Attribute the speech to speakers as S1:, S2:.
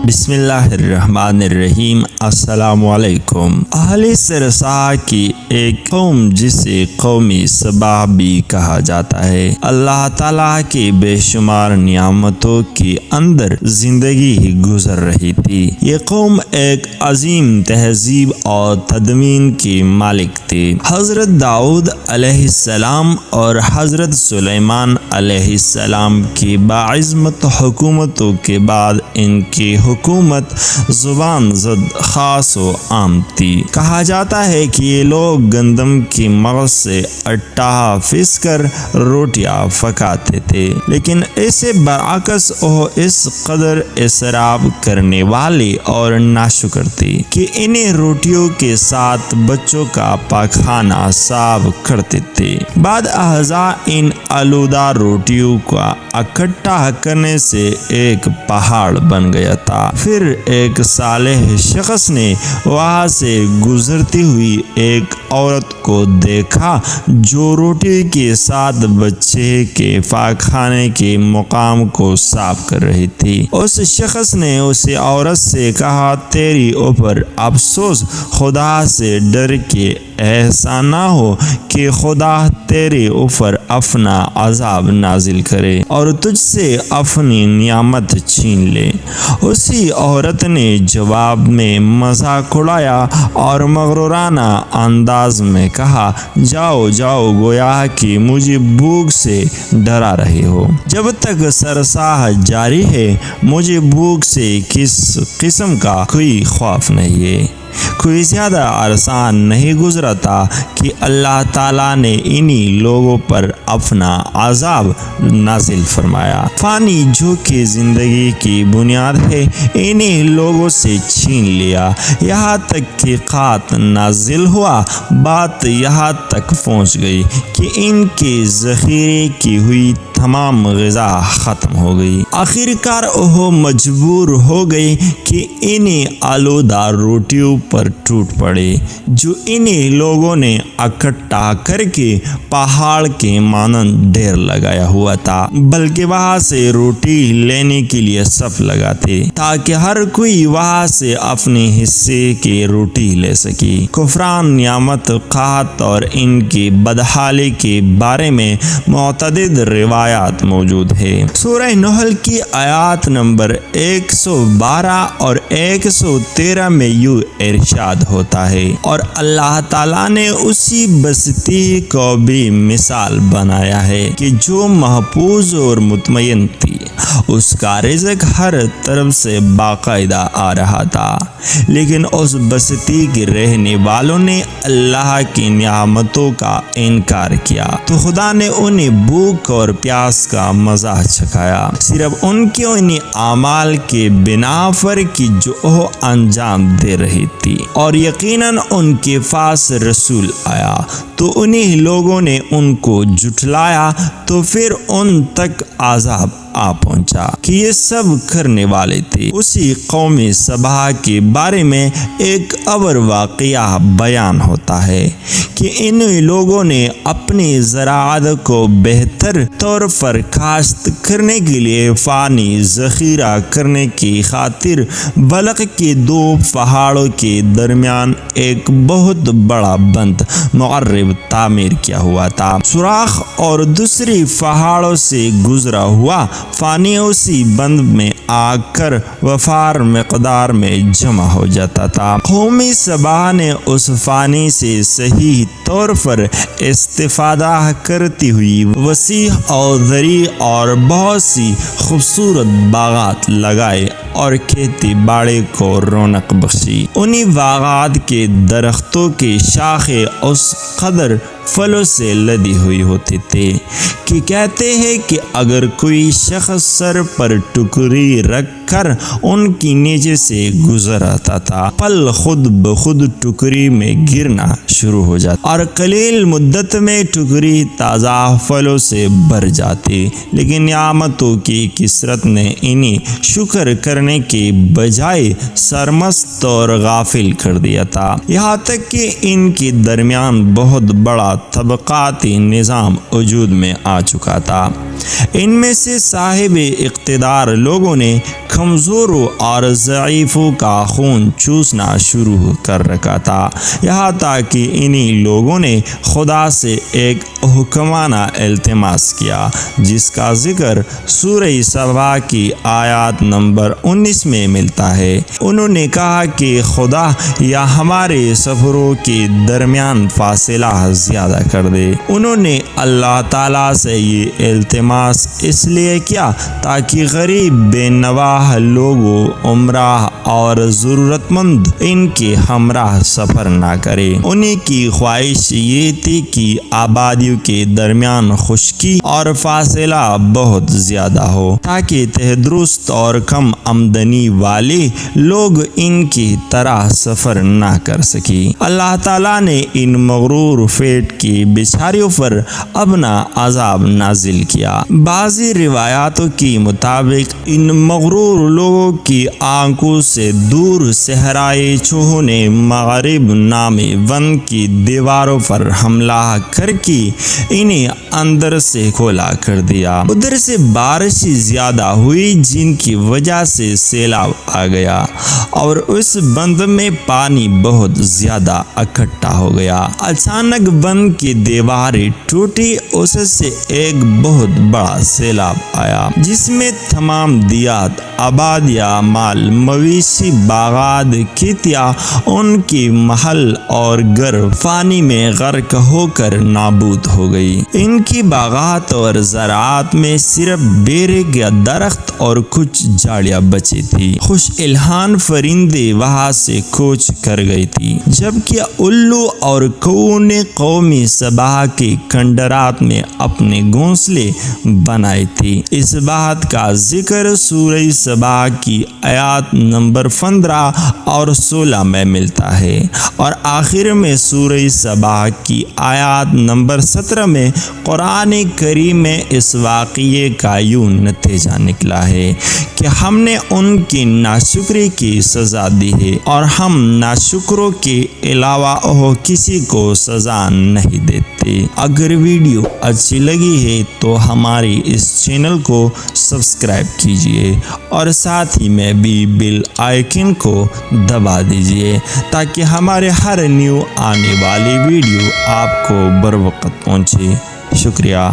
S1: بسم اللہ الرحمن الرحیم۔ السلام علیکم۔ اہل سرسا کی ایک قوم جسے قومی سبا بھی کہا جاتا ہے، اللہ تعالیٰ کی بے شمار نعمتوں کے اندر زندگی گزر رہی تھی۔ یہ قوم ایک عظیم تہذیب اور تدوین کے مالک تھے۔ حضرت داؤد علیہ السلام اور حضرت سلیمان علیہ السلام کی باعظمت حکومتوں کے بعد ان کی حکومت زبان زد خاص و عام تھی۔ کہا جاتا ہے کہ یہ لوگ گندم کی مغز سے آٹا پیس کر روٹیاں پکاتے تھے، لیکن اسے برعکس وہ اس قدر اسراف کرنے والے اور ناشکر تھے کہ انہیں روٹیوں کے ساتھ بچوں کا پاخانہ صاف کرتے تھے۔ بعد ازاں ان آلودہ روٹیوں کا اکٹھا کرنے سے ایک پہاڑ بن گیا تھا۔ پھر ایک صالح شخص نے وہاں سے گزرتی ہوئی ایک عورت کو دیکھا جو روٹی کے ساتھ بچے کے پاخانے کے مقام کو صاف کر رہی تھی۔ اس شخص نے اس عورت سے کہا، تیری اوپر افسوس، خدا سے ڈر کے ایسا نہ ہو کہ خدا تیرے اوپر اپنا عذاب نازل کرے اور تجھ سے اپنی نعمت چھین لے۔ اسی عورت نے جواب میں مذاق اڑایا اور مغرورانہ انداز میں کہا، جاؤ جاؤ، گویا کہ مجھے بھوک سے ڈرا رہے ہو۔ جب تک سرسا جاری ہے مجھے بھوک سے کس قسم کا کوئی خوف نہیں ہے۔ کوئی زیادہ عرصہ نہیں گزرا تھا کہ اللہ تعالیٰ نے انہی لوگوں پر اپنا عذاب نازل فرمایا۔ فانی جو کہ زندگی کی بنیاد ہے انہی لوگوں سے چھین لیا، یہاں تک کہ قحط نازل ہوا۔ بات یہاں تک پہنچ گئی کہ ان کے ذخیرے کی ہوئی تمام غذا ختم ہو گئی۔ آخرکار وہ مجبور ہو گئے کہ انہیں آلودہ روٹیوں پر ٹوٹ پڑے جو انہیں لوگوں نے اکٹھا کر کے پہاڑ کے مانند ڈھیر لگایا ہوا تھا، بلکہ وہاں سے روٹی لینے کے لیے صف لگاتے تاکہ ہر کوئی وہاں سے اپنے حصے کی روٹی لے سکے۔ کفران نعمت، قحط اور ان کی بدحالی کے بارے میں متعدد روایات موجود ہے۔ سورہ نحل کی آیات نمبر 112 اور 113 میں یوں ارشاد ہوتا ہے، اور اللہ تعالیٰ نے اسی بستی کو بھی مثال بنایا ہے کہ جو محفوظ اور مطمئن تھی، اس کا رزق ہر طرف سے باقاعدہ آ رہا تھا، لیکن اس بستی کے رہنے والوں نے اللہ کی نعمتوں کا انکار کیا تو خدا نے انہیں بھوک اور پیاس کا مزہ چکھایا، صرف ان کے انہیں اعمال کے بنا پر کہ جو وہ انجام دے رہی تھی، اور یقیناً ان کے پاس رسول آیا تو انہیں لوگوں نے ان کو جھٹلایا، تو پھر ان تک عذاب آ پہنچا کہ یہ سب کرنے والے تھے۔ اسی قوم سبا کے بارے میں ایک اور واقعہ بیان ہوتا ہے کہ ان لوگوں نے اپنی زراعت کو بہتر طور پر کاشت کرنے کے لیے پانی ذخیرہ کرنے کی خاطر بلخ کے 2 پہاڑوں کے درمیان ایک بہت بڑا بند مقرب تعمیر کیا ہوا تھا۔ سوراخ اور دوسری پہاڑوں سے گزرا ہوا پانی اسی بند میں آ کر وفار مقدار میں جمع ہو جاتا تھا۔ قومی سبا نے اس پانی سے صحیح طور پر استفادہ کرتی ہوئی وسیع اور زرعی اور بہت سی خوبصورت باغات لگائے اور کھیتی باڑی کو رونق بخشی۔ انہی باغات کے درختوں کی شاخیں اس قدر پھلوں سے لدی ہوئی ہوتی تھی کہ کہتے ہیں کہ اگر کوئی شخص سر پر ٹکری رکھ کر ان کی نیچے سے گزرتا تھا، پھل خود بخود ٹکری میں گرنا شروع ہو جاتا اور قلیل مدت میں ٹکری تازہ پھلوں سے بھر جاتی، لیکن نعمتوں کی کثرت نے انہیں شکر کرنے کے بجائے سرمست اور غافل کر دیا تھا، یہاں تک کہ ان کے درمیان بہت بڑا طبقاتی نظام وجود میں آ چکا تھا۔ ان میں سے صاحب اقتدار لوگوں نے کمزوروں اور ضعیفوں کا خون چوسنا شروع کر رکھا تھا، یہاں تک کہ انہی لوگوں نے خدا سے ایک حکمانہ التماس کیا جس کا ذکر سورہ سبا کی آیات نمبر 19 میں ملتا ہے۔ انہوں نے کہا کہ خدا یا ہمارے سفروں کے درمیان فاصلہ زیادہ کر دے۔ انہوں نے اللہ تعالیٰ سے یہ التماس اس لیے کیا تاکہ غریب بے نواح لوگوں، عمرہ اور ضرورت مند ان کے ہمراہ سفر نہ کرے۔ انہی کی خواہش یہ تھی کہ آبادیوں کے درمیان خشکی اور فاصلہ بہت زیادہ ہو تاکہ تندرست اور کم آمدنی والے لوگ ان کی طرح سفر نہ کر سکیں۔ اللہ تعالیٰ نے ان مغرور پیٹ کی بیچاریوں پر اپنا عذاب نازل کیا۔ بعضی روایاتوں کے مطابق ان مغرور لوگوں کی آنکھوں سے دور صحرائے چوہوں نے مغرب نامی ون کی دیواروں پر حملہ کر کے انہیں اندر سے کھولا کر دیا۔ ادھر سے بارش زیادہ ہوئی جن کی وجہ سے سیلاب آ گیا اور اس بند میں پانی بہت زیادہ اکٹھا ہو گیا۔ اچانک بند کی دیواریں ٹوٹی، اس سے ایک بہت بڑا سیلاب آیا جس میں تمام دیہات، آبادیاں، مال مویشی، باغات، کھیتیاں، ان کی محل اور گھر پانی میں غرق ہو کر نابود ہو گئی۔ ان کی باغات اور زراعت میں صرف بیرے کا درخت اور کچھ جھاڑیاں بچی تھی۔ خوش الحان فرندے وہاں سے کوچ کر گئی تھی، جبکہ الو اور کوؤں نے قومی سبا کے کھنڈرات میں اپنے گھونسلے بنائے تھے۔ اس بات کا ذکر سورہ سبا کی آیات نمبر 15 اور 16 میں ملتا ہے، اور آخر میں سورہ سبا کی آیات نمبر 17 میں قرآن کریم میں اس واقعے کا یوں نتیجہ نکلا ہے کہ ہم نے ان کی ناشکری کی سزا دی ہے اور ہم ناشکروں کے علاوہ کسی کو سزا نہیں دیتے۔ اگر ویڈیو اچھی لگی ہے تو ہماری اس چینل کو سبسکرائب کیجیے اور ساتھ ہی میں بھی بیل آئیکن کو دبا دیجیے تاکہ ہمارے ہر نیو آنے والی ویڈیو آپ کو بروقت پہنچے۔ شکریہ۔